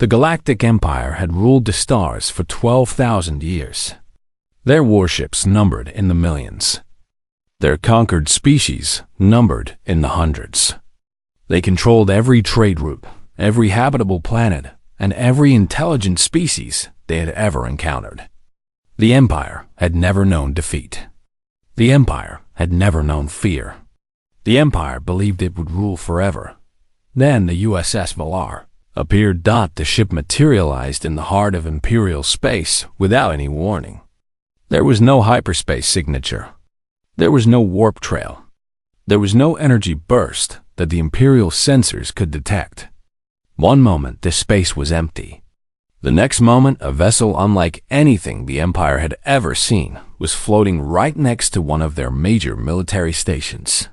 The Galactic Empire had ruled the stars for 12,000 years. Their warships numbered in the millions. Their conquered species numbered in the hundreds. They controlled every trade route, every habitable planet, and every intelligent species they had ever encountered. The Empire had never known defeat. The Empire had never known fear. The Empire believed it would rule forever. Then the USS Valar appeared. The ship materialized in the heart of Imperial space without any warning. There was no hyperspace signature. There was no warp trail. There was no energy burst that the Imperial sensors could detect. One moment, the space was empty. The next moment, a vessel unlike anything the Empire had ever seen was floating right next to one of their major military stations.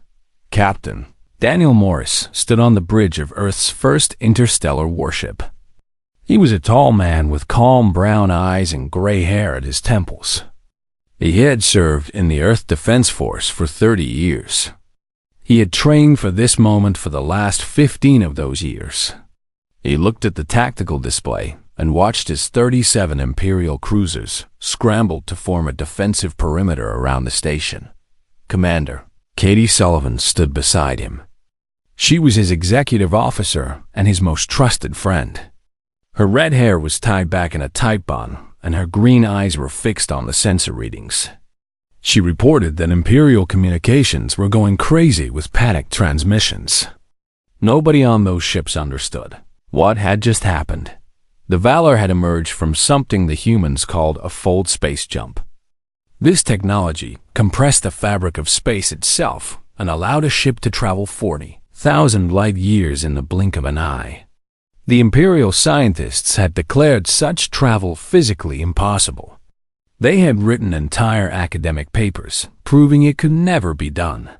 Captain Daniel Morris stood on the bridge of Earth's first interstellar warship. He was a tall man with calm brown eyes and gray hair at his temples. He had served in the Earth Defense Force for 30 years. He had trained for this moment for the last 15 of those years. He looked at the tactical display and watched his 37 Imperial cruisers scramble to form a defensive perimeter around the station. Commander Katie Sullivan stood beside him. She was his executive officer and his most trusted friend. Her red hair was tied back in a tight bun, and her green eyes were fixed on the sensor readings. She reported that Imperial communications were going crazy with panicked transmissions. Nobody on those ships understood what had just happened. The Valor had emerged from something the humans called a fold space jump. This technology compressed the fabric of space itself and allowed a ship to travel 40,000 light years in the blink of an eye. The Imperial scientists had declared such travel physically impossible. They had written entire academic papers proving it could never be done.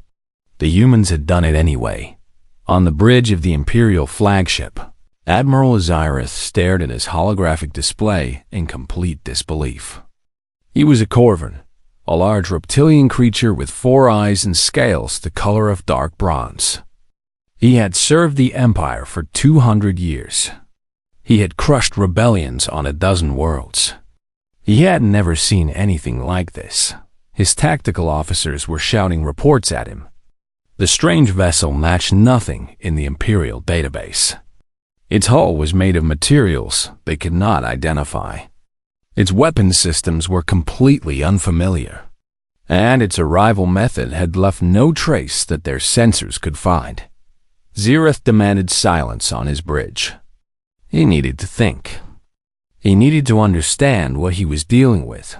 The humans had done it anyway. On the bridge of the Imperial flagship, Admiral Azirath stared at his holographic display in complete disbelief. He was a Corvan, a large reptilian creature with 4 eyes and scales the color of dark bronze. He had served the Empire for 200 years. He had crushed rebellions on a dozen worlds. He had never seen anything like this. His tactical officers were shouting reports at him. The strange vessel matched nothing in the Imperial database. Its hull was made of materials they could not identify. Its weapon systems were completely unfamiliar, and its arrival method had left no trace that their sensors could find. Azirath demanded silence on his bridge. He needed to think. He needed to understand what he was dealing with.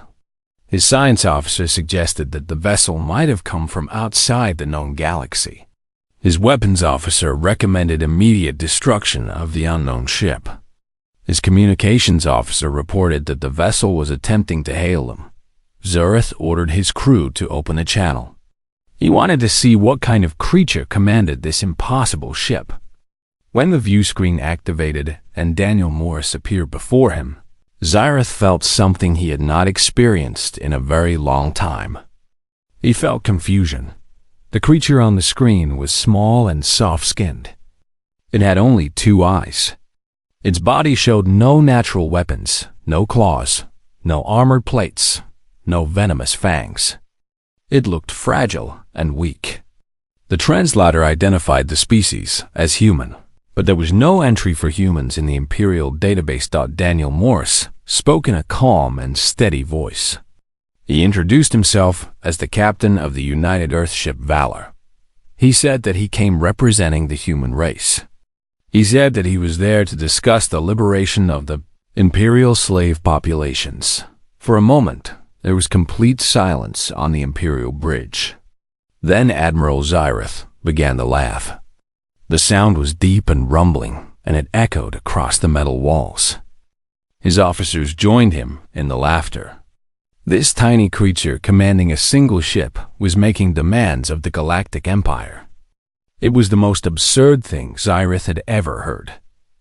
His science officer suggested that the vessel might have come from outside the known galaxy. His weapons officer recommended immediate destruction of the unknown ship. His communications officer reported that the vessel was attempting to hail them. Azirath ordered his crew to open a channel. He wanted to see what kind of creature commanded this impossible ship. When the view screen activated and Daniel Morris appeared before him, Azirath felt something he had not experienced in a very long time. He felt confusion. The creature on the screen was small and soft-skinned. It had only 2 eyes. Its body showed no natural weapons, no claws, no armored plates, no venomous fangs. It looked fragile and weak. The translator identified the species as human, but there was no entry for humans in the Imperial database. Daniel Morris spoke in a calm and steady voice. He introduced himself as the captain of the United Earthship Valor. He said that he came representing the human race. He said that he was there to discuss the liberation of the Imperial slave populations. For a moment, there was complete silence on the Imperial bridge. Then Admiral Azirath began to laugh. The sound was deep and rumbling, and it echoed across the metal walls. His officers joined him in the laughter. This tiny creature commanding a single ship was making demands of the Galactic Empire. It was the most absurd thing Azirath had ever heard.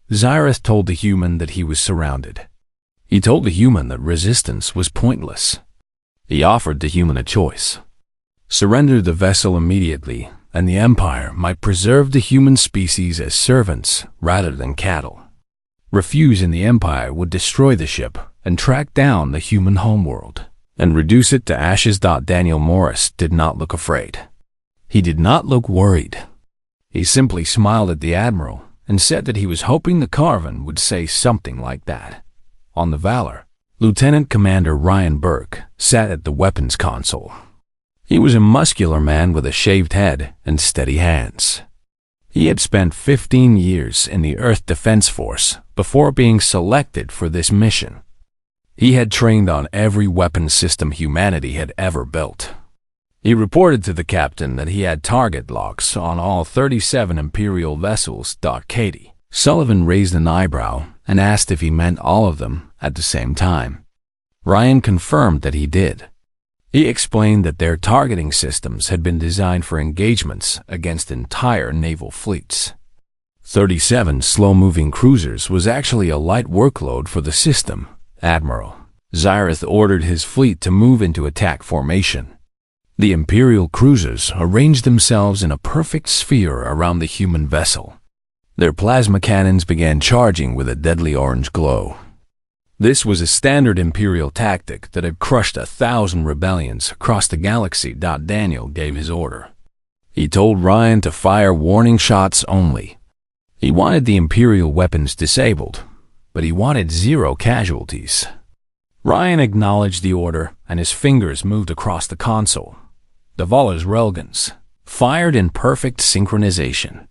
Azirath told the human that he was surrounded. He told the human that resistance was pointless. He offered the human a choice. Surrender the vessel immediately, and the Empire might preserve the human species as servants rather than cattle. Refuse in the Empire would destroy the ship and track down the human homeworld and reduce it to ashes. Daniel Morris did not look afraid. He did not look worried. He simply smiled at the Admiral and said that he was hoping the Carven would say something like that. On the Valor, Lieutenant Commander Ryan Burke sat at the weapons console. He was a muscular man with a shaved head and steady hands. He had spent 15 years in the Earth Defense Force before being selected for this mission. He had trained on every weapon system humanity had ever built. He reported to the captain that he had target locks on all 37 Imperial vessels. Katie Sullivan raised an eyebrow and asked if he meant all of them at the same time. Ryan confirmed that he did. He explained that their targeting systems had been designed for engagements against entire naval fleets. 37 slow-moving cruisers was actually a light workload for the system. Admiral Zyrith ordered his fleet to move into attack formation. The Imperial cruisers arranged themselves in a perfect sphere around the human vessel. Their plasma cannons began charging with a deadly orange glow. This was a standard Imperial tactic that had crushed 1,000 rebellions across the galaxy. Daniel gave his order. He told Ryan to fire warning shots only. He wanted the Imperial weapons disabled, but he wanted 0 casualties. Ryan acknowledged the order, and his fingers moved across the console. The Valor's railguns fired in perfect synchronization.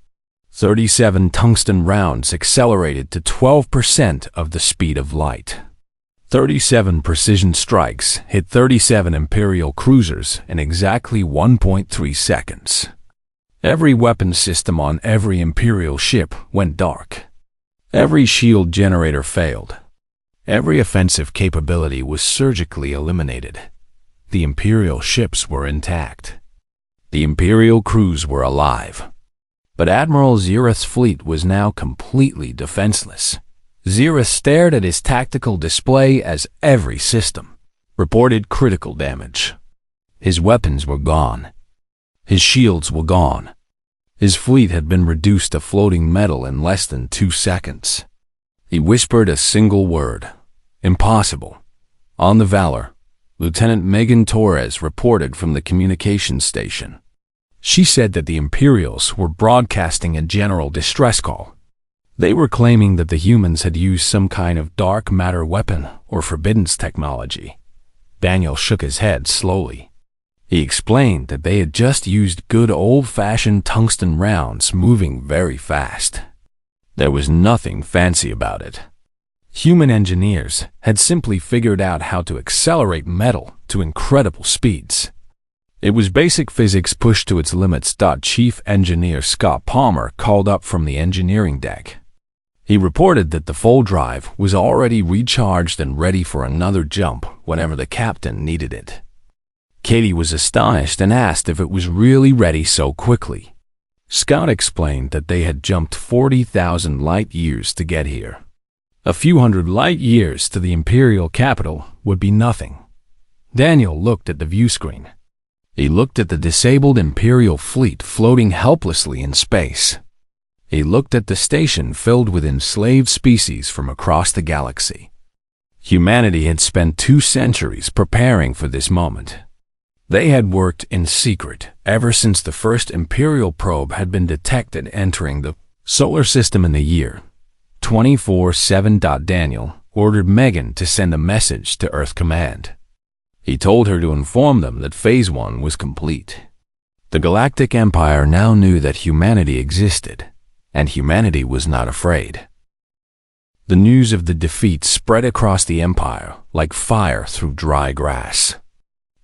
37 tungsten rounds accelerated to 12% of the speed of light. 37 precision strikes hit 37 Imperial cruisers in exactly 1.3 seconds. Every weapon system on every Imperial ship went dark. Every shield generator failed. Every offensive capability was surgically eliminated. The Imperial ships were intact. The Imperial crews were alive. But Admiral Zyrith's fleet was now completely defenseless. Zyrith stared at his tactical display as every system reported critical damage. His weapons were gone. His shields were gone. His fleet had been reduced to floating metal in less than 2 seconds. He whispered a single word: impossible. On the Valor, Lieutenant Megan Torres reported from the communications station. She said that the Imperials were broadcasting a general distress call. They were claiming that the humans had used some kind of dark matter weapon or forbiddance technology. Daniel shook his head slowly. He explained that they had just used good old-fashioned tungsten rounds moving very fast. There was nothing fancy about it. Human engineers had simply figured out how to accelerate metal to incredible speeds. It was basic physics pushed to its limits. Chief Engineer Scott Palmer called up from the engineering deck. He reported that the full drive was already recharged and ready for another jump whenever the captain needed it. Katie was astonished and asked if it was really ready so quickly. Scott explained that they had jumped 40,000 light years to get here. A few hundred light years to the Imperial capital would be nothing. Daniel looked at the view screen. He looked at the disabled Imperial fleet floating helplessly in space. He looked at the station filled with enslaved species from across the galaxy. Humanity had spent 2 centuries preparing for this moment. They had worked in secret ever since the first Imperial probe had been detected entering the solar system in the year 24/7. Daniel ordered Megan to send a message to Earth Command. He told her to inform them that Phase 1 was complete. The Galactic Empire now knew that humanity existed, and humanity was not afraid. The news of the defeat spread across the Empire like fire through dry grass.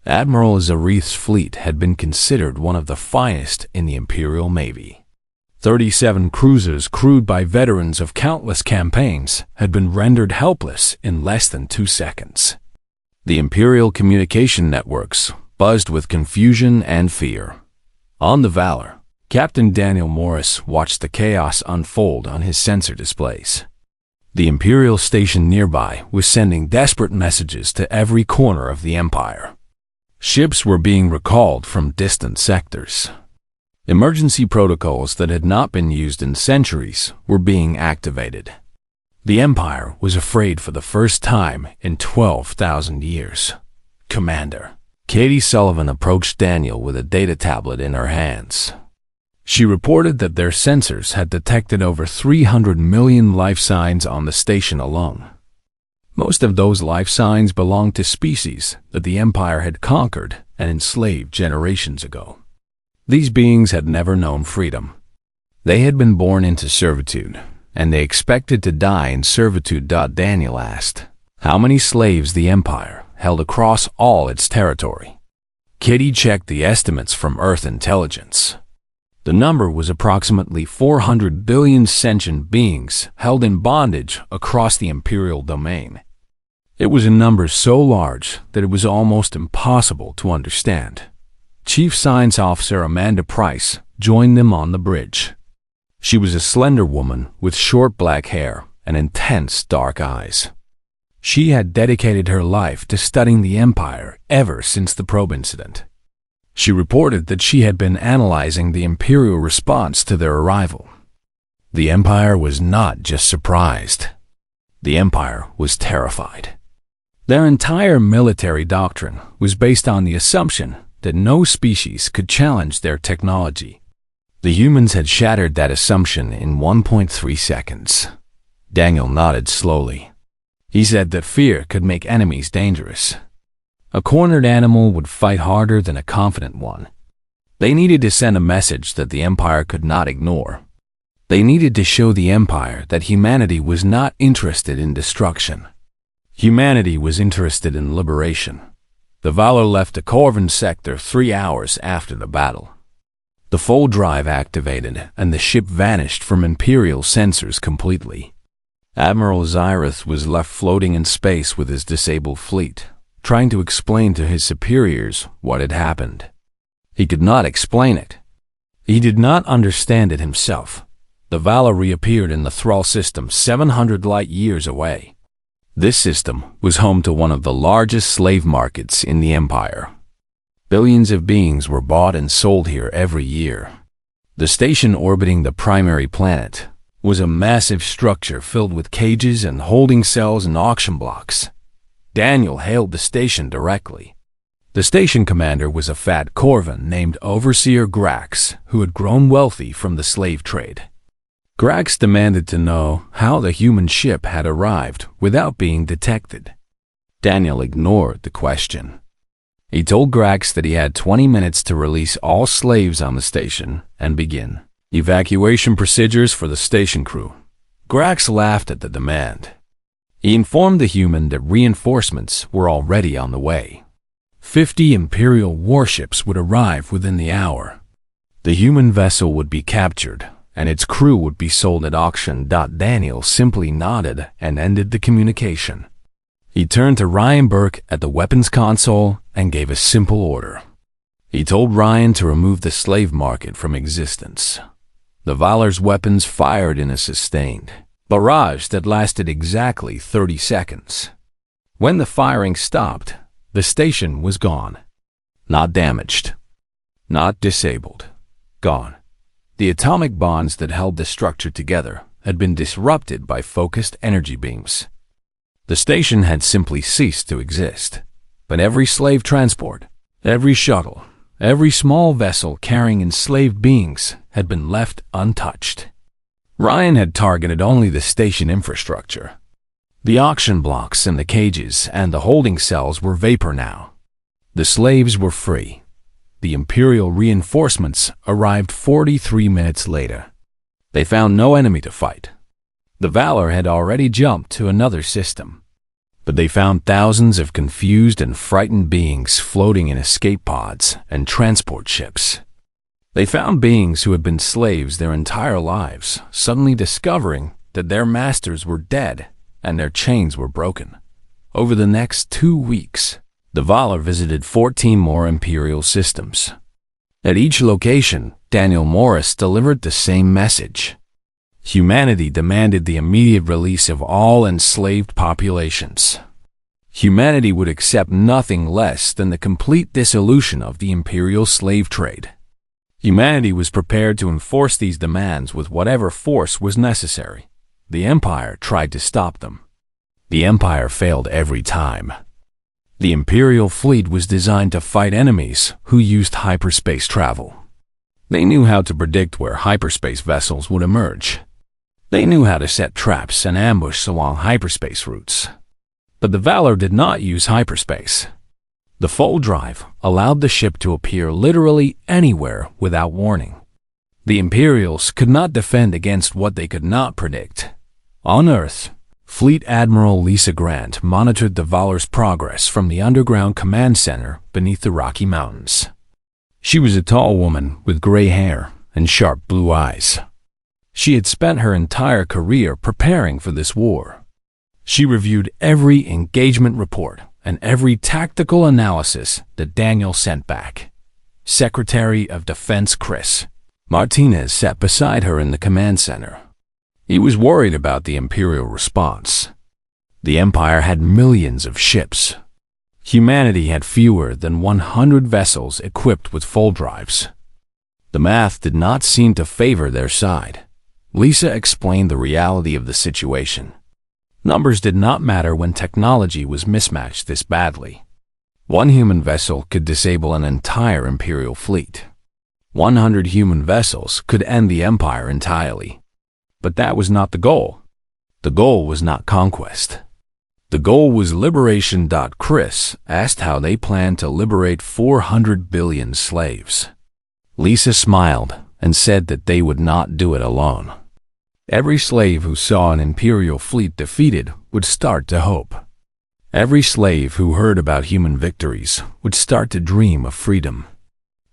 Admiral Zyrith's fleet had been considered one of the finest in the Imperial Navy. 37 cruisers crewed by veterans of countless campaigns had been rendered helpless in less than 2 seconds. The Imperial communication networks buzzed with confusion and fear. On the Valor, Captain Daniel Morris watched the chaos unfold on his sensor displays. The Imperial station nearby was sending desperate messages to every corner of the Empire. Ships were being recalled from distant sectors. Emergency protocols that had not been used in centuries were being activated. The Empire was afraid for the first time in 12,000 years. "Commander." Katie Sullivan approached Daniel with a data tablet in her hands. She reported that their sensors had detected over 300 million life signs on the station alone. Most of those life signs belonged to species that the Empire had conquered and enslaved generations ago. These beings had never known freedom. They had been born into servitude, and they expected to die in servitude. Daniel asked how many slaves the Empire held across all its territory. Kitty checked the estimates from Earth Intelligence. The number was approximately 400 billion sentient beings held in bondage across the Imperial domain. It was a number so large that it was almost impossible to understand. Chief Science Officer Amanda Price joined them on the bridge. She was a slender woman with short black hair and intense dark eyes. She had dedicated her life to studying the Empire ever since the probe incident. She reported that she had been analyzing the Imperial response to their arrival. The Empire was not just surprised. The Empire was terrified. Their entire military doctrine was based on the assumption that no species could challenge their technology. The humans had shattered that assumption in 1.3 seconds. Daniel nodded slowly. He said that fear could make enemies dangerous. A cornered animal would fight harder than a confident one. They needed to send a message that the Empire could not ignore. They needed to show the Empire that humanity was not interested in destruction. Humanity was interested in liberation. The Valor left the Corvin sector 3 hours after the battle. The full drive activated, and the ship vanished from Imperial sensors completely. Admiral Zyrith was left floating in space with his disabled fleet, trying to explain to his superiors what had happened. He could not explain it. He did not understand it himself. The Valor reappeared in the Thrall system 700 light years away. This system was home to one of the largest slave markets in the Empire. Billions of beings were bought and sold here every year. The station orbiting the primary planet was a massive structure filled with cages and holding cells and auction blocks. Daniel hailed the station directly. The station commander was a fat Corvin named Overseer Grax, who had grown wealthy from the slave trade. Grax demanded to know how the human ship had arrived without being detected. Daniel ignored the question. He told Grax that he had 20 minutes to release all slaves on the station and begin evacuation procedures for the station crew. Grax laughed at the demand. He informed the human that reinforcements were already on the way. 50 Imperial warships would arrive within the hour. The human vessel would be captured, and its crew would be sold at auction. Daniel simply nodded and ended the communication. He turned to Ryan Burke at the weapons console and gave a simple order. He told Ryan to remove the slave market from existence. The Valor's weapons fired in a sustained barrage that lasted exactly 30 seconds. When the firing stopped, the station was gone. Not damaged. Not disabled. Gone. The atomic bonds that held the structure together had been disrupted by focused energy beams. The station had simply ceased to exist, but every slave transport, every shuttle, every small vessel carrying enslaved beings had been left untouched. Ryan had targeted only the station infrastructure. The auction blocks and the cages and the holding cells were vapor now. The slaves were free. The Imperial reinforcements arrived 43 minutes later. They found no enemy to fight. The Valor had already jumped to another system. But they found thousands of confused and frightened beings floating in escape pods and transport ships. They found beings who had been slaves their entire lives, suddenly discovering that their masters were dead and their chains were broken. Over the next 2 weeks, the Valor visited 14 more Imperial systems. At each location, Daniel Morris delivered the same message. Humanity demanded the immediate release of all enslaved populations. Humanity would accept nothing less than the complete dissolution of the Imperial slave trade. Humanity was prepared to enforce these demands with whatever force was necessary. the Empire tried to stop them. The Empire failed every time. The Imperial fleet was designed to fight enemies who used hyperspace travel. They knew how to predict where hyperspace vessels would emerge. They knew how to set traps and ambush along hyperspace routes. But the Valor did not use hyperspace. The fold drive allowed the ship to appear literally anywhere without warning. The Imperials could not defend against what they could not predict. On Earth, Fleet Admiral Lisa Grant monitored the Valor's progress from the underground command center beneath the Rocky Mountains. She was a tall woman with gray hair and sharp blue eyes. She had spent her entire career preparing for this war. She reviewed every engagement report and every tactical analysis that Daniel sent back. Secretary of Defense Chris Martinez sat beside her in the command center. He was worried about the Imperial response. The Empire had millions of ships. Humanity had fewer than 100 vessels equipped with fold drives. The math did not seem to favor their side. Lisa explained the reality of the situation. Numbers did not matter when technology was mismatched this badly. One human vessel could disable an entire Imperial fleet. 100 human vessels could end the Empire entirely. But that was not the goal. The goal was not conquest. The goal was liberation. Chris asked how they planned to liberate 400 billion slaves. Lisa smiled and said that they would not do it alone. Every slave who saw an Imperial fleet defeated would start to hope. Every slave who heard about human victories would start to dream of freedom.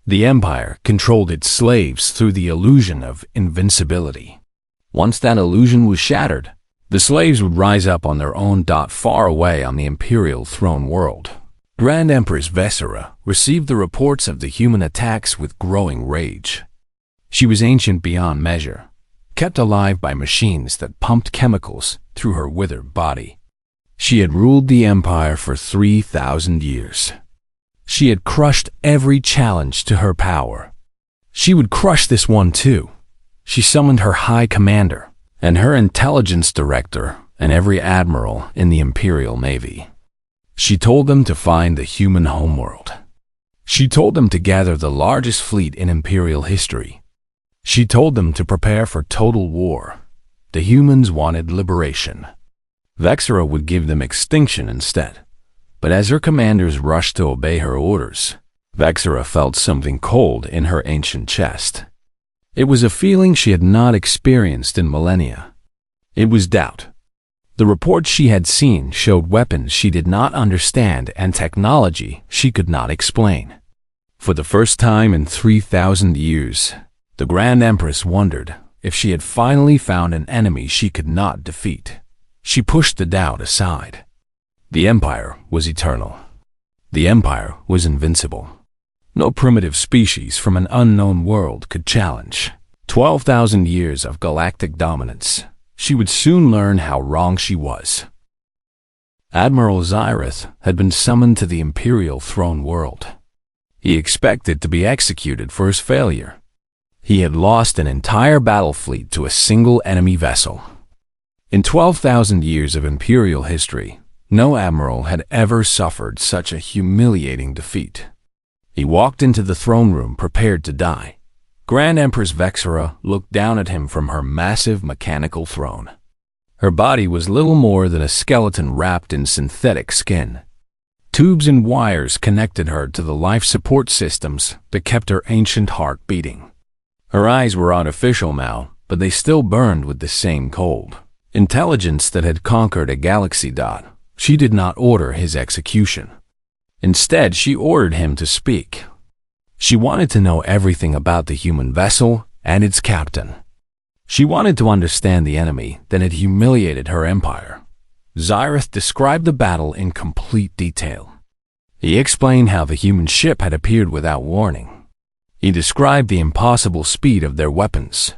The Empire controlled its slaves through the illusion of invincibility. Once that illusion was shattered, the slaves would rise up on their own. Far away on the Imperial throne world, Grand Empress Vesera received the reports of the human attacks with growing rage. She was ancient beyond measure, kept alive by machines that pumped chemicals through her withered body. She had ruled the Empire for 3,000 years. She had crushed every challenge to her power. She would crush this one too. She summoned her High Commander and her Intelligence Director and every admiral in the Imperial Navy. She told them to find the human homeworld. She told them to gather the largest fleet in Imperial history. She told them to prepare for total war. The humans wanted liberation. Vesera would give them extinction instead. But as her commanders rushed to obey her orders, Vesera felt something cold in her ancient chest. It was a feeling she had not experienced in millennia. It was doubt. The reports she had seen showed weapons she did not understand and technology she could not explain. For the first time in 3,000 years, the Grand Empress wondered if she had finally found an enemy she could not defeat. She pushed the doubt aside. The Empire was eternal. The Empire was invincible. No primitive species from an unknown world could challenge. 12,000 years of galactic dominance. She would soon learn how wrong she was. Admiral Zyrith had been summoned to the Imperial throne world. He expected to be executed for his failure. He had lost an entire battle fleet to a single enemy vessel. In 12,000 years of Imperial history, no admiral had ever suffered such a humiliating defeat. He walked into the throne room prepared to die. Grand Empress Vesera looked down at him from her massive mechanical throne. Her body was little more than a skeleton wrapped in synthetic skin. Tubes and wires connected her to the life support systems that kept her ancient heart beating. Her eyes were artificial now, but they still burned with the same cold. Intelligence that had conquered a galaxy. She did not order his execution. Instead, she ordered him to speak. She wanted to know everything about the human vessel and its captain. She wanted to understand the enemy that had humiliated her empire. Zyrith described the battle in complete detail. He explained how the human ship had appeared without warning. He described the impossible speed of their weapons.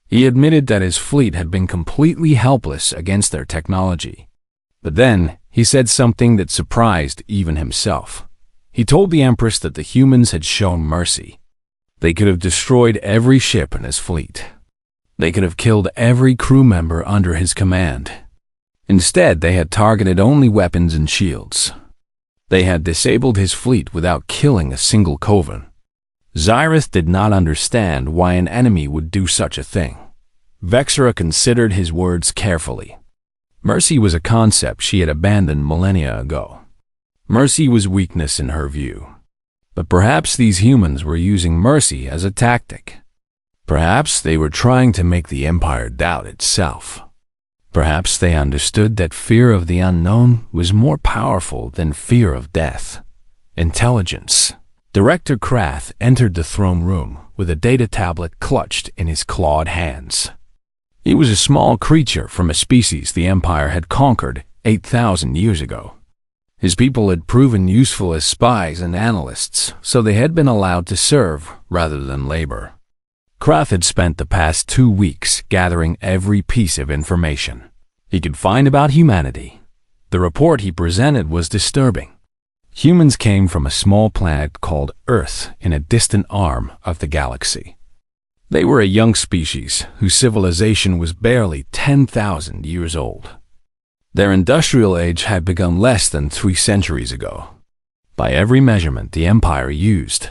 He admitted that his fleet had been completely helpless against their technology. But then, he said something that surprised even himself. He told the Empress that the humans had shown mercy. They could have destroyed every ship in his fleet. They could have killed every crew member under his command. Instead, they had targeted only weapons and shields. They had disabled his fleet without killing a single Coven. Xyrith did not understand why an enemy would do such a thing. Vexera considered his words carefully. Mercy was a concept she had abandoned millennia ago. Mercy was weakness in her view. But perhaps these humans were using mercy as a tactic. Perhaps they were trying to make the Empire doubt itself. Perhaps they understood that fear of the unknown was more powerful than fear of death. Intelligence. Director Krath entered the throne room with a data tablet clutched in his clawed hands. He was a small creature from a species the Empire had conquered 8,000 years ago. His people had proven useful as spies and analysts, so they had been allowed to serve rather than labor. Krath had spent the past 2 weeks gathering every piece of information he could find about humanity. The report he presented was disturbing. Humans came from a small planet called Earth in a distant arm of the galaxy. They were a young species whose civilization was barely 10,000 years old. Their industrial age had begun less than 3 centuries ago. By every measurement the Empire used,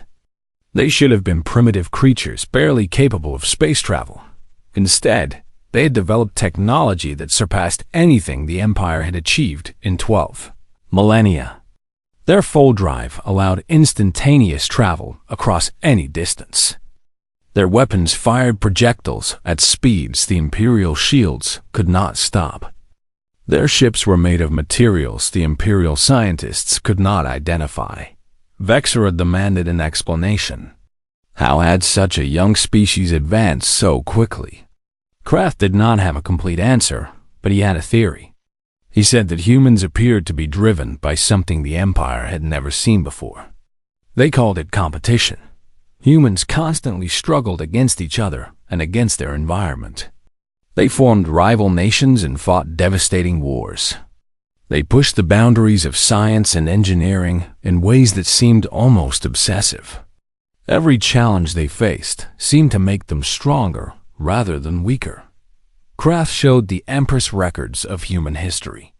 they should have been primitive creatures barely capable of space travel. Instead, they had developed technology that surpassed anything the Empire had achieved in 12 millennia. Their full drive allowed instantaneous travel across any distance. Their weapons fired projectiles at speeds the Imperial shields could not stop. Their ships were made of materials the Imperial scientists could not identify. Vexera demanded an explanation. How had such a young species advanced so quickly? Krath did not have a complete answer, but he had a theory. He said that humans appeared to be driven by something the Empire had never seen before. They called it competition. Humans constantly struggled against each other and against their environment. They formed rival nations and fought devastating wars. They pushed the boundaries of science and engineering in ways that seemed almost obsessive. Every challenge they faced seemed to make them stronger rather than weaker. Krath showed the Empress records of human history.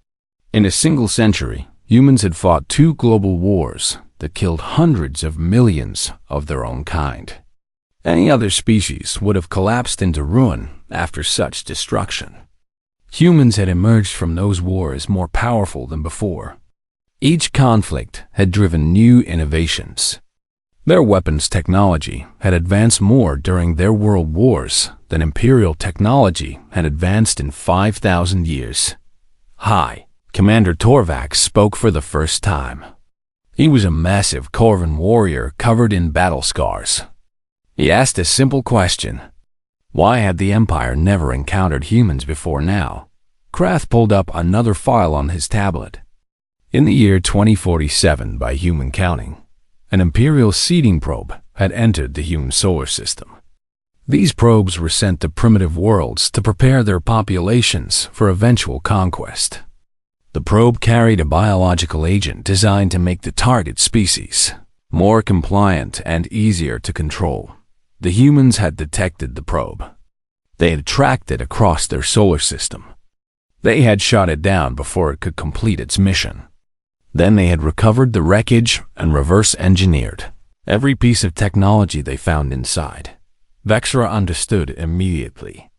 In a single century, humans had fought 2 global wars that killed hundreds of millions of their own kind. Any other species would have collapsed into ruin after such destruction. Humans had emerged from those wars more powerful than before. Each conflict had driven new innovations. Their weapons technology had advanced more during their world wars than Imperial technology had advanced in 5,000 years. Hi, Commander Torvax spoke for the first time. He was a massive Corvan warrior covered in battle scars. He asked a simple question. Why had the Empire never encountered humans before now? Krath pulled up another file on his tablet. In the year 2047 by human counting, an Imperial seeding probe had entered the human solar system. These probes were sent to primitive worlds to prepare their populations for eventual conquest. The probe carried a biological agent designed to make the target species more compliant and easier to control. The humans had detected the probe. They had tracked it across their solar system. They had shot it down before it could complete its mission. Then they had recovered the wreckage and reverse-engineered every piece of technology they found inside. Vexera understood immediately.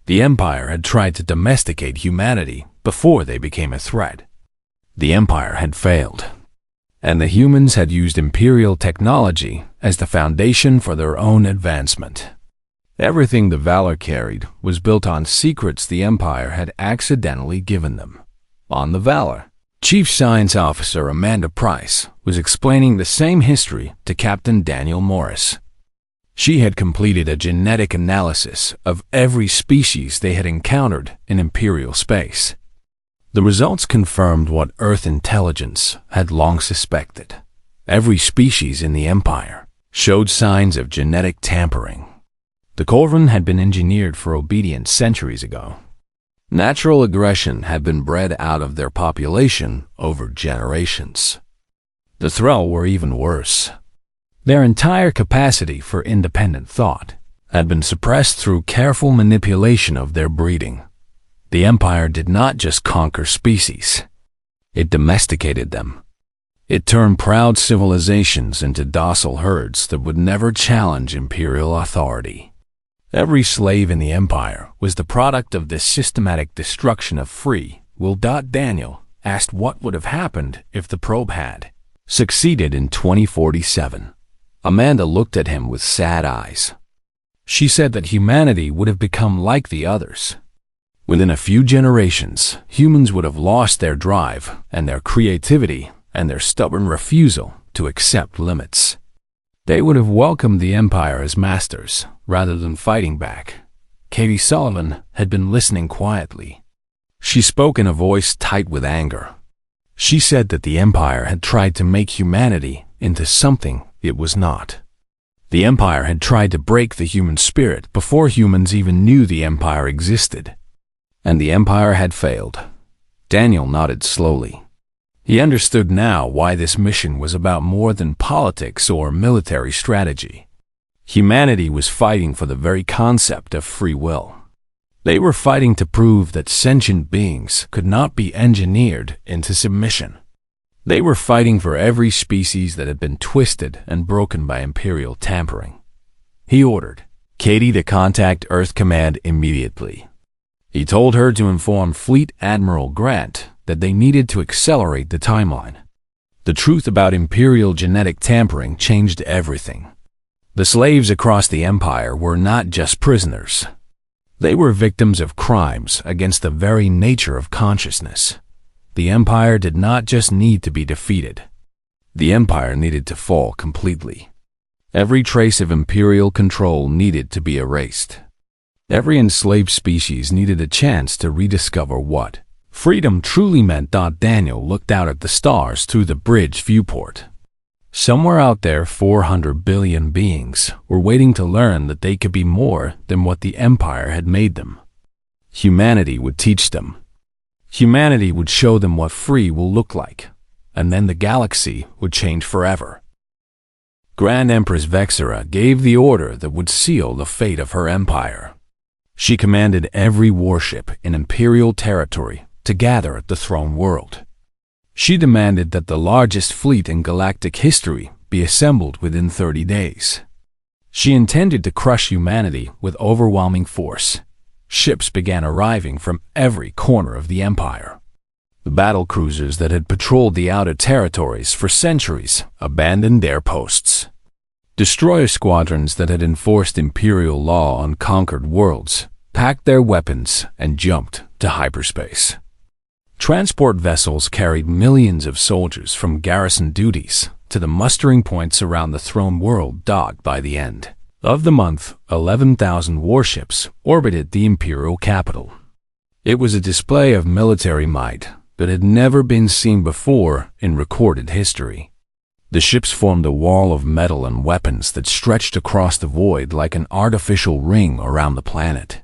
The Empire had tried to domesticate humanity before they became a threat. The Empire had failed, and the humans had used Imperial technology as the foundation for their own advancement. Everything the Valor carried was built on secrets the Empire had accidentally given them. On the Valor, Chief Science Officer Amanda Price was explaining the same history to Captain Daniel Morris. She had completed a genetic analysis of every species they had encountered in Imperial space. The results confirmed what Earth intelligence had long suspected. Every species in the Empire showed signs of genetic tampering. The Corvan had been engineered for obedience centuries ago. Natural aggression had been bred out of their population over generations. The Thrall were even worse. Their entire capacity for independent thought had been suppressed through careful manipulation of their breeding. The Empire did not just conquer species. It domesticated them. It turned proud civilizations into docile herds that would never challenge imperial authority. Every slave in the Empire was the product of this systematic destruction of free will. Daniel asked what would have happened if the probe had succeeded in 2047. Amanda looked at him with sad eyes. She said that humanity would have become like the others. Within a few generations, humans would have lost their drive and their creativity and their stubborn refusal to accept limits. They would have welcomed the Empire as masters rather than fighting back. Katie Sullivan had been listening quietly. She spoke in a voice tight with anger. She said that the Empire had tried to make humanity into something it was not. The Empire had tried to break the human spirit before humans even knew the Empire existed. And the Empire had failed. Daniel nodded slowly. He understood now why this mission was about more than politics or military strategy. Humanity was fighting for the very concept of free will. They were fighting to prove that sentient beings could not be engineered into submission. They were fighting for every species that had been twisted and broken by imperial tampering. He ordered Katie to contact Earth Command immediately. He told her to inform Fleet Admiral Grant that they needed to accelerate the timeline. The truth about imperial genetic tampering changed everything. The slaves across the Empire were not just prisoners. They were victims of crimes against the very nature of consciousness. The Empire did not just need to be defeated. The Empire needed to fall completely. Every trace of imperial control needed to be erased. Every enslaved species needed a chance to rediscover what freedom truly meant. Daniel looked out at the stars through the bridge viewport. Somewhere out there, 400 billion beings were waiting to learn that they could be more than what the Empire had made them. Humanity would teach them. Humanity would show them what free will look like, and then the galaxy would change forever. Grand Empress Vexera gave the order that would seal the fate of her empire. She commanded every warship in Imperial territory to gather at the throne world. She demanded that the largest fleet in galactic history be assembled within 30 days. She intended to crush humanity with overwhelming force. Ships began arriving from every corner of the Empire. The battle cruisers that had patrolled the outer territories for centuries abandoned their posts. Destroyer squadrons that had enforced Imperial law on conquered worlds packed their weapons and jumped to hyperspace. Transport vessels carried millions of soldiers from garrison duties to the mustering points around the throne world. By the end of the month, 11,000 warships orbited the Imperial capital. It was a display of military might that had never been seen before in recorded history. The ships formed a wall of metal and weapons that stretched across the void like an artificial ring around the planet.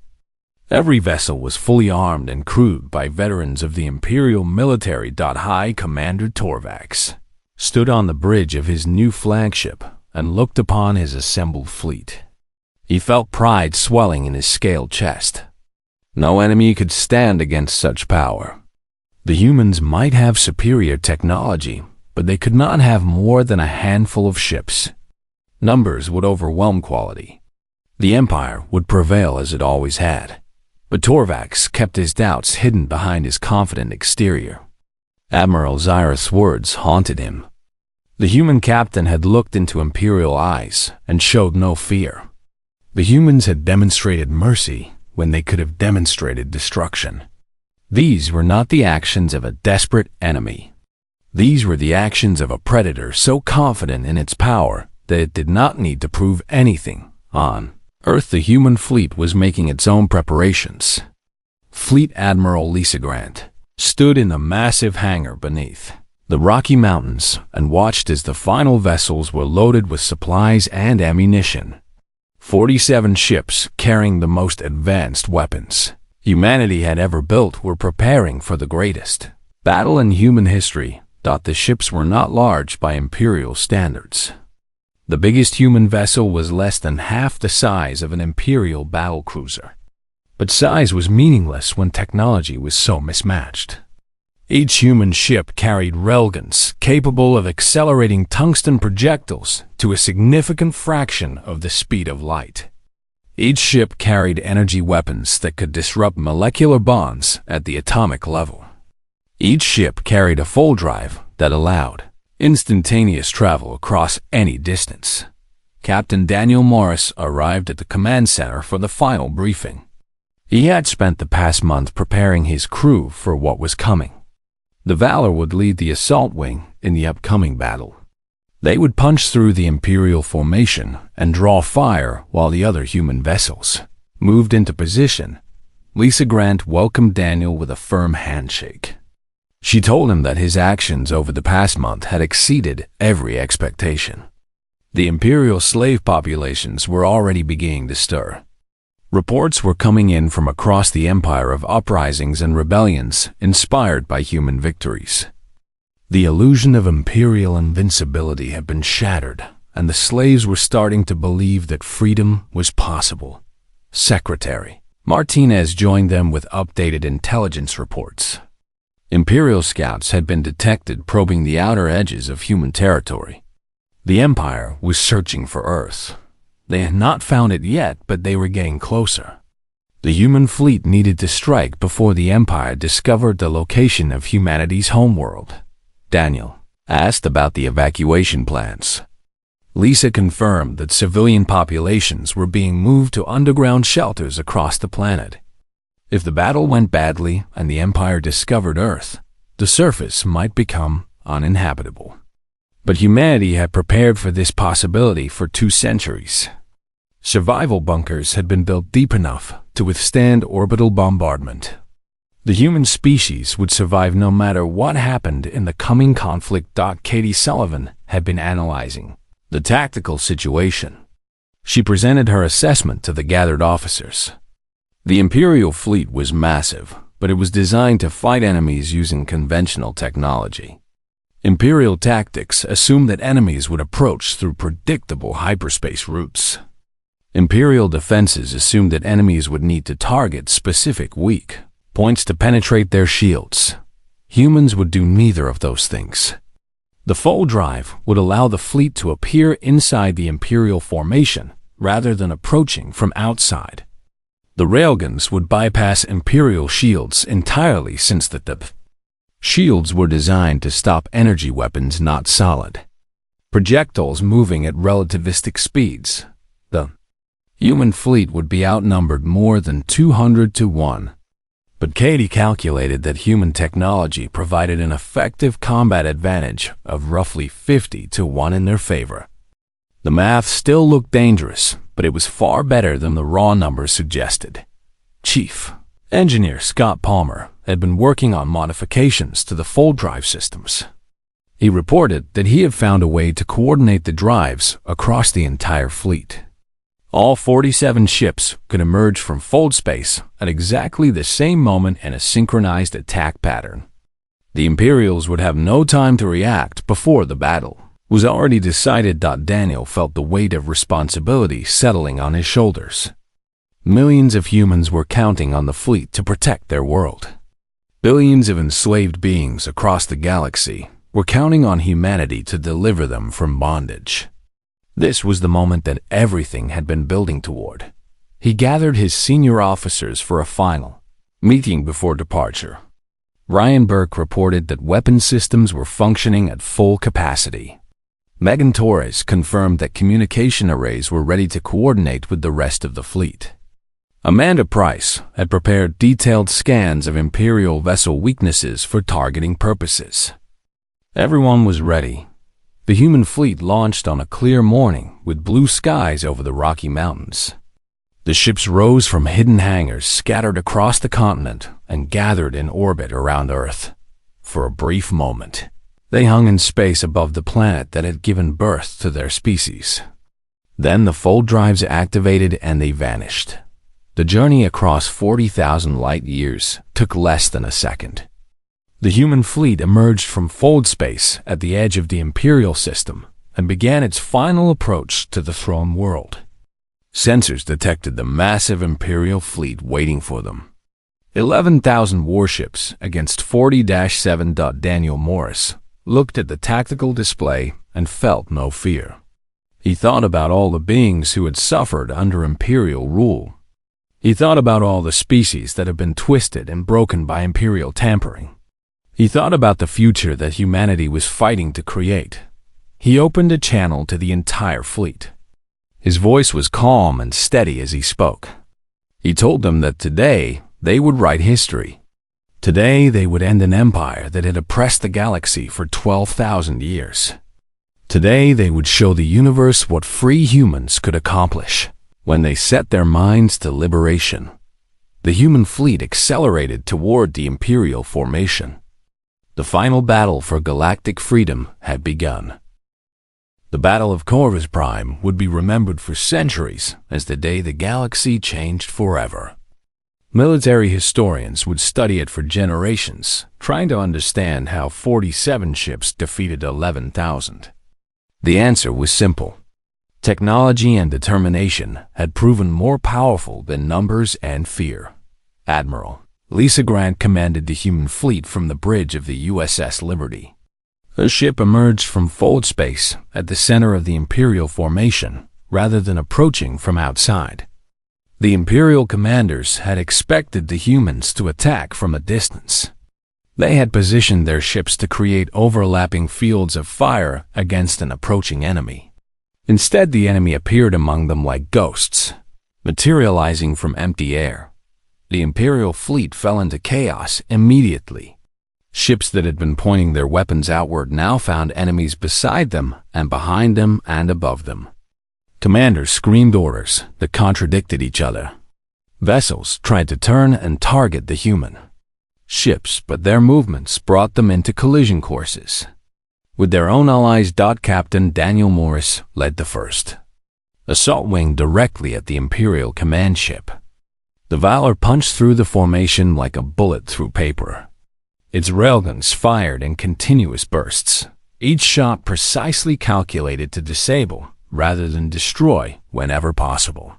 Every vessel was fully armed and crewed by veterans of the Imperial military. High Commander Torvax stood on the bridge of his new flagship and looked upon his assembled fleet. He felt pride swelling in his scaled chest. No enemy could stand against such power. The humans might have superior technology, but they could not have more than a handful of ships. Numbers would overwhelm quality. The Empire would prevail as it always had. But Torvax kept his doubts hidden behind his confident exterior. Admiral Zyrith's words haunted him. The human captain had looked into Imperial eyes and showed no fear. The humans had demonstrated mercy when they could have demonstrated destruction. These were not the actions of a desperate enemy. These were the actions of a predator so confident in its power that it did not need to prove anything. On Earth, the human fleet was making its own preparations. Fleet Admiral Lisa Grant stood in the massive hangar beneath the Rocky Mountains and watched as the final vessels were loaded with supplies and ammunition. 47 ships carrying the most advanced weapons humanity had ever built were preparing for the greatest battle in human history. The ships were not large by Imperial standards. The biggest human vessel was less than half the size of an Imperial battlecruiser. But size was meaningless when technology was so mismatched. Each human ship carried railguns capable of accelerating tungsten projectiles to a significant fraction of the speed of light. Each ship carried energy weapons that could disrupt molecular bonds at the atomic level. Each ship carried a full drive that allowed instantaneous travel across any distance. Captain Daniel Morris arrived at the command center for the final briefing. He had spent the past month preparing his crew for what was coming. The Valor would lead the assault wing in the upcoming battle. They would punch through the Imperial formation and draw fire while the other human vessels moved into position. Lisa Grant welcomed Daniel with a firm handshake. She told him that his actions over the past month had exceeded every expectation. The Imperial slave populations were already beginning to stir. Reports were coming in from across the empire of uprisings and rebellions inspired by human victories. The illusion of Imperial invincibility had been shattered, and the slaves were starting to believe that freedom was possible. Secretary Martinez joined them with updated intelligence reports. Imperial scouts had been detected probing the outer edges of human territory. The Empire was searching for Earth. They had not found it yet, but they were getting closer. The human fleet needed to strike before the Empire discovered the location of humanity's homeworld. Daniel asked about the evacuation plans. Lisa confirmed that civilian populations were being moved to underground shelters across the planet. If the battle went badly and the Empire discovered Earth, the surface might become uninhabitable. But humanity had prepared for this possibility for 2 centuries. Survival bunkers had been built deep enough to withstand orbital bombardment. The human species would survive no matter what happened in the coming conflict. Katie Sullivan had been analyzing the tactical situation. She presented her assessment to the gathered officers. The Imperial fleet was massive, but it was designed to fight enemies using conventional technology. Imperial tactics assumed that enemies would approach through predictable hyperspace routes. Imperial defenses assumed that enemies would need to target specific weak points to penetrate their shields. Humans would do neither of those things. The full drive would allow the fleet to appear inside the Imperial formation rather than approaching from outside. The railguns would bypass Imperial shields entirely since the shields were designed to stop energy weapons not solid. Projectiles moving at relativistic speeds. The human fleet would be outnumbered more than 200 to 1. But Katie calculated that human technology provided an effective combat advantage of roughly 50 to 1 in their favor. The math still looked dangerous, but it was far better than the raw numbers suggested. Chief Engineer Scott Palmer had been working on modifications to the full drive systems. He reported that he had found a way to coordinate the drives across the entire fleet. All 47 ships could emerge from fold space at exactly the same moment in a synchronized attack pattern. The Imperials would have no time to react before the battle was already decided. Daniel felt the weight of responsibility settling on his shoulders. Millions of humans were counting on the fleet to protect their world. Billions of enslaved beings across the galaxy were counting on humanity to deliver them from bondage. This was the moment that everything had been building toward. He gathered his senior officers for a final meeting before departure. Ryan Burke reported that weapon systems were functioning at full capacity. Megan Torres confirmed that communication arrays were ready to coordinate with the rest of the fleet. Amanda Price had prepared detailed scans of Imperial vessel weaknesses for targeting purposes. Everyone was ready. The human fleet launched on a clear morning with blue skies over the Rocky Mountains. The ships rose from hidden hangars scattered across the continent and gathered in orbit around Earth. For a brief moment, they hung in space above the planet that had given birth to their species. Then the fold drives activated and they vanished. The journey across 40,000 light years took less than a second. The human fleet emerged from fold space at the edge of the Imperial system and began its final approach to the throne world. Sensors detected the massive Imperial fleet waiting for them. 11,000 warships against 40-7. Daniel Morris looked at the tactical display and felt no fear. He thought about all the beings who had suffered under Imperial rule. He thought about all the species that had been twisted and broken by Imperial tampering. He thought about the future that humanity was fighting to create. He opened a channel to the entire fleet. His voice was calm and steady as he spoke. He told them that today they would write history. Today they would end an empire that had oppressed the galaxy for 12,000 years. Today they would show the universe what free humans could accomplish when they set their minds to liberation. The human fleet accelerated toward the Imperial formation. The final battle for galactic freedom had begun. The Battle of Corvus Prime would be remembered for centuries as the day the galaxy changed forever. Military historians would study it for generations, trying to understand how 47 ships defeated 11,000. The answer was simple. Technology and determination had proven more powerful than numbers and fear. Admiral Lisa Grant commanded the human fleet from the bridge of the USS Liberty. Her ship emerged from fold space at the center of the Imperial formation, rather than approaching from outside. The Imperial commanders had expected the humans to attack from a distance. They had positioned their ships to create overlapping fields of fire against an approaching enemy. Instead, the enemy appeared among them like ghosts, materializing from empty air. The Imperial fleet fell into chaos immediately. Ships that had been pointing their weapons outward now found enemies beside them and behind them and above them. Commanders screamed orders that contradicted each other. Vessels tried to turn and target the human ships, but their movements brought them into collision courses. With their own allies, Captain Daniel Morris led the first assault wing directly at the Imperial command ship. The Valor punched through the formation like a bullet through paper. Its railguns fired in continuous bursts, each shot precisely calculated to disable rather than destroy whenever possible.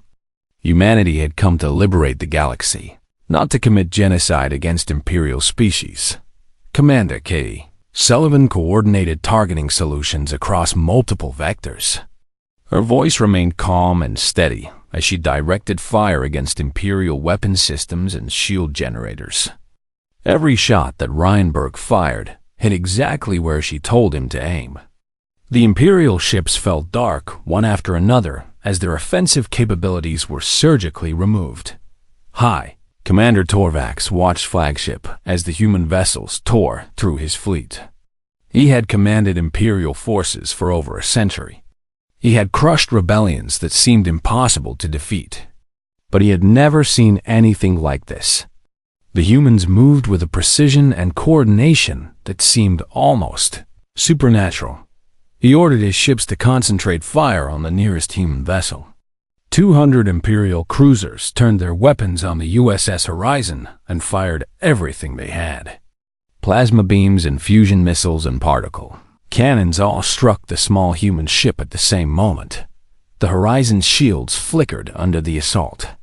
Humanity had come to liberate the galaxy, not to commit genocide against Imperial species. Commander Katie Sullivan coordinated targeting solutions across multiple vectors. Her voice remained calm and steady as she directed fire against Imperial weapon systems and shield generators. Every shot that Reinberg fired hit exactly where she told him to aim. The Imperial ships fell dark one after another as their offensive capabilities were surgically removed. Hi, Commander Torvax watched flagship as the human vessels tore through his fleet. He had commanded Imperial forces for over a century. He had crushed rebellions that seemed impossible to defeat. But he had never seen anything like this. The humans moved with a precision and coordination that seemed almost supernatural. He ordered his ships to concentrate fire on the nearest human vessel. 200 Imperial cruisers turned their weapons on the USS Horizon and fired everything they had. Plasma beams and fusion missiles and particle cannons all struck the small human ship at the same moment. The Horizon's shields flickered under the assault.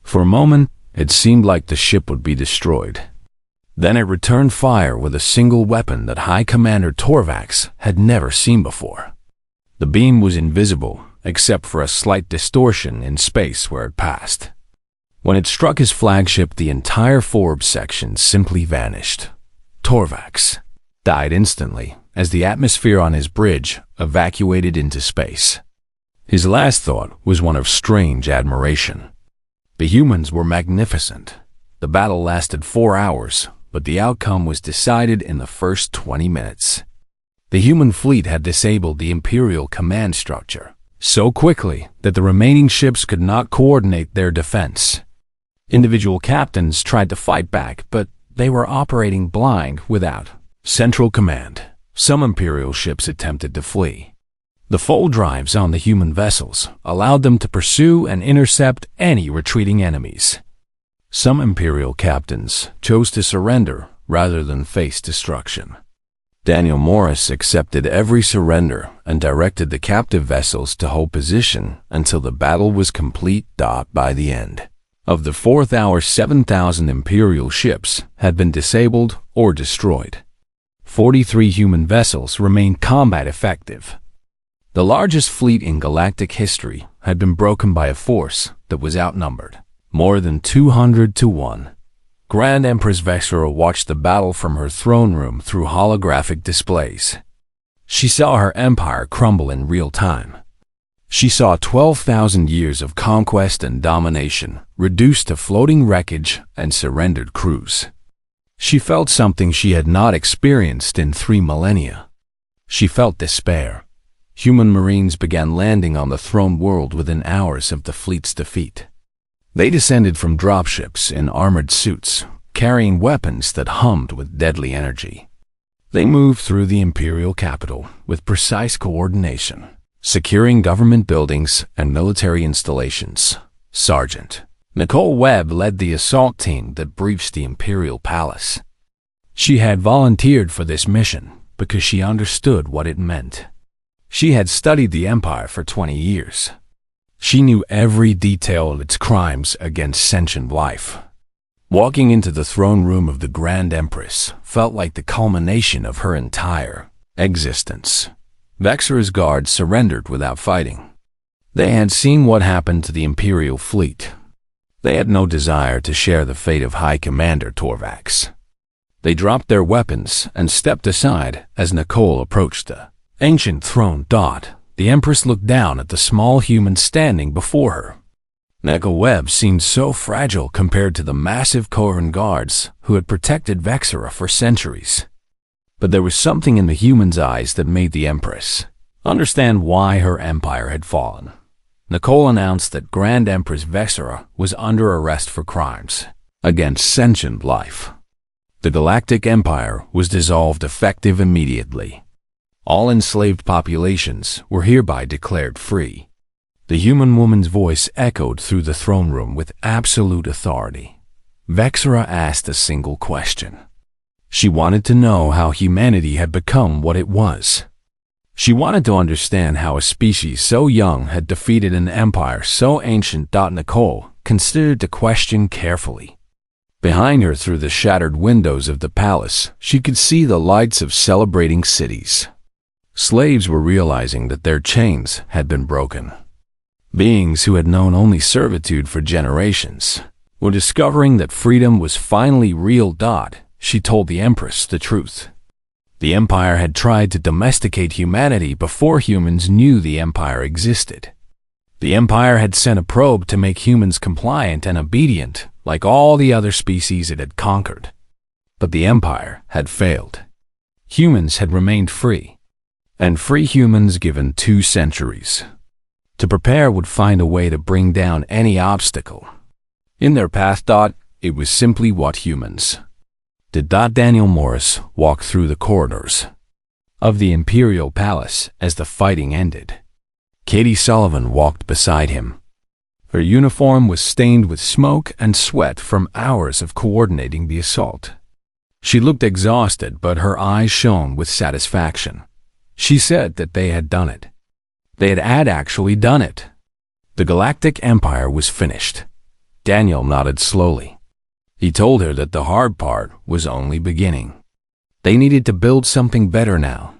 For a moment, it seemed like the ship would be destroyed. Then it returned fire with a single weapon that High Commander Torvax had never seen before. The beam was invisible, except for a slight distortion in space where it passed. When it struck his flagship, the entire forward section simply vanished. Torvax died instantly as the atmosphere on his bridge evacuated into space. His last thought was one of strange admiration. The humans were magnificent. The battle lasted 4 hours, but the outcome was decided in the first 20 minutes. The human fleet had disabled the Imperial command structure so quickly that the remaining ships could not coordinate their defense. Individual captains tried to fight back, but they were operating blind without central command. Some Imperial ships attempted to flee. The fold drives on the human vessels allowed them to pursue and intercept any retreating enemies. Some Imperial captains chose to surrender rather than face destruction. Daniel Morris accepted every surrender and directed the captive vessels to hold position until the battle was complete. By the end of the fourth hour, 7,000 Imperial ships had been disabled or destroyed. 43 human vessels remained combat effective. The largest fleet in galactic history had been broken by a force that was outnumbered more than 200 to 1. Grand Empress Vexera watched the battle from her throne room through holographic displays. She saw her empire crumble in real time. She saw 12,000 years of conquest and domination reduced to floating wreckage and surrendered crews. She felt something she had not experienced in 3 millennia. She felt despair. Human Marines began landing on the throne world within hours of the fleet's defeat. They descended from dropships in armored suits, carrying weapons that hummed with deadly energy. They moved through the Imperial capital with precise coordination, securing government buildings and military installations. Sergeant Nicole Webb led the assault team that breached the Imperial Palace. She had volunteered for this mission because she understood what it meant. She had studied the Empire for 20 years. She knew every detail of its crimes against sentient life. Walking into the throne room of the Grand Empress felt like the culmination of her entire existence. Vexera's guards surrendered without fighting. They had seen what happened to the Imperial fleet. They had no desire to share the fate of High Commander Torvax. They dropped their weapons and stepped aside as Nicole approached the ancient throne. The Empress looked down at the small human standing before her. Nicole Webb seemed so fragile compared to the massive Koran guards who had protected Vexera for centuries. But there was something in the human's eyes that made the Empress understand why her empire had fallen. Nicole announced that Grand Empress Vexera was under arrest for crimes against sentient life. The Galactic Empire was dissolved effective immediately. All enslaved populations were hereby declared free. The human woman's voice echoed through the throne room with absolute authority. Vexera asked a single question. She wanted to know how humanity had become what it was. She wanted to understand how a species so young had defeated an empire so ancient. Nicole considered the question carefully. Behind her, through the shattered windows of the palace, she could see the lights of celebrating cities. Slaves were realizing that their chains had been broken. Beings who had known only servitude for generations were discovering that freedom was finally real. She told the Empress the truth. The Empire had tried to domesticate humanity before humans knew the Empire existed. The Empire had sent a probe to make humans compliant and obedient like all the other species it had conquered. But the Empire had failed. Humans had remained free. And free humans, given 2 centuries to prepare, would find a way to bring down any obstacle in their path. It was simply what humans did. Daniel Morris walked through the corridors of the Imperial Palace as the fighting ended. Katie Sullivan walked beside him. Her uniform was stained with smoke and sweat from hours of coordinating the assault. She looked exhausted, but her eyes shone with satisfaction. She said that they had done it. They had actually done it. The Galactic Empire was finished. Daniel nodded slowly. He told her that the hard part was only beginning. They needed to build something better now.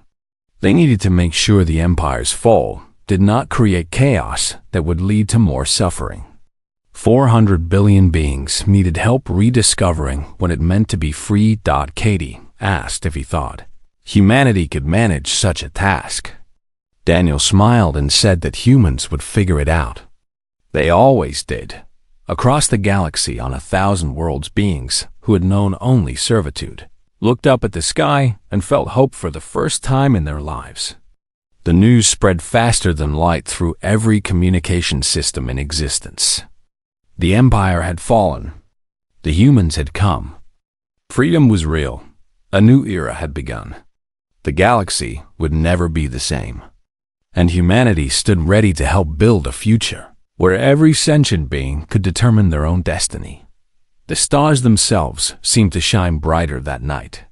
They needed to make sure the Empire's fall did not create chaos that would lead to more suffering. 400 billion beings needed help rediscovering what it meant to be free. Katie asked if he thought humanity could manage such a task. Daniel smiled and said that humans would figure it out. They always did. Across the galaxy, on 1,000 worlds, beings who had known only servitude looked up at the sky and felt hope for the first time in their lives. The news spread faster than light through every communication system in existence. The Empire had fallen. The humans had come. Freedom was real. A new era had begun. The galaxy would never be the same. And humanity stood ready to help build a future where every sentient being could determine their own destiny. The stars themselves seemed to shine brighter that night.